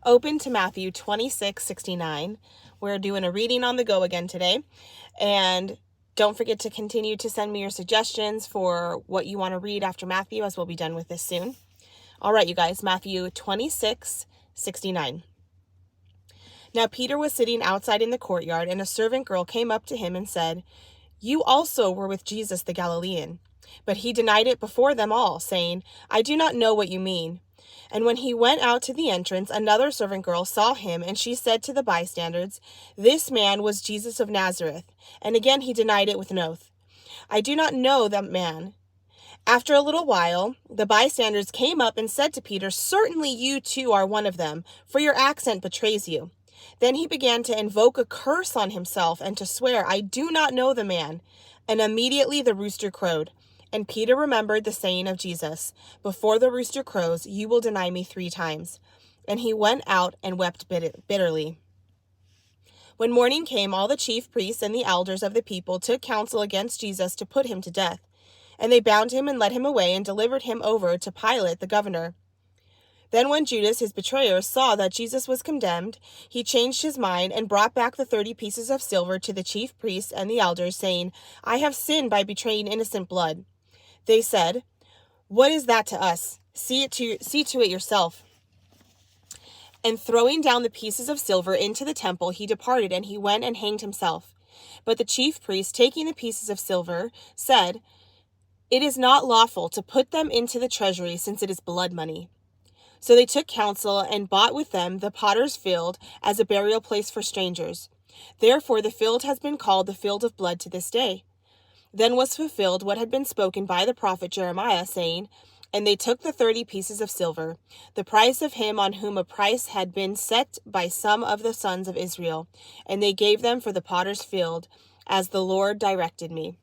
open to Matthew 26:69. We're doing a reading on the go again today. And don't forget to continue to send me your suggestions for what you want to read after Matthew, as we'll be done with this soon. All right, you guys, Matthew 26:69. Now Peter was sitting outside in the courtyard, and a servant girl came up to him and said, "You also were with Jesus the Galilean." But he denied it before them all, saying, "I do not know what you mean." And when he went out to the entrance, another servant girl saw him, and she said to the bystanders, "This man was Jesus of Nazareth." And again he denied it with an oath, "I do not know that man." After a little while, the bystanders came up and said to Peter, "Certainly you too are one of them, for your accent betrays you." Then he began to invoke a curse on himself and to swear, "I do not know the man." And immediately the rooster crowed. And Peter remembered the saying of Jesus, "Before the rooster crows, you will deny me 3 times." And he went out and wept bitterly. When morning came, all the chief priests and the elders of the people took counsel against Jesus to put him to death. And they bound him and led him away and delivered him over to Pilate the governor. Then when Judas, his betrayer, saw that Jesus was condemned, he changed his mind and brought back the 30 pieces of silver to the chief priests and the elders, saying, "I have sinned by betraying innocent blood." They said, "What is that to us? See to it yourself." And throwing down the pieces of silver into the temple, he departed, and he went and hanged himself. But the chief priests, taking the pieces of silver, said, "It is not lawful to put them into the treasury, since it is blood money." So they took counsel and bought with them the potter's field as a burial place for strangers. Therefore the field has been called the field of blood to this day. Then was fulfilled what had been spoken by the prophet Jeremiah, saying, "And they took the 30 pieces of silver, the price of him on whom a price had been set by some of the sons of Israel, and they gave them for the potter's field, as the Lord directed me."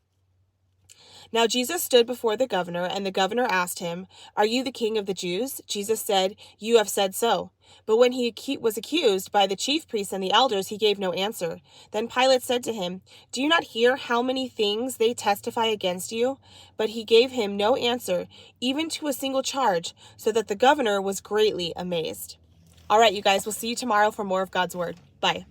Now Jesus stood before the governor, and the governor asked him, "Are you the king of the Jews?" Jesus said, "You have said so." But when he was accused by the chief priests and the elders, he gave no answer. Then Pilate said to him, "Do you not hear how many things they testify against you?" But he gave him no answer, even to a single charge, so that the governor was greatly amazed. All right, you guys, we'll see you tomorrow for more of God's word. Bye.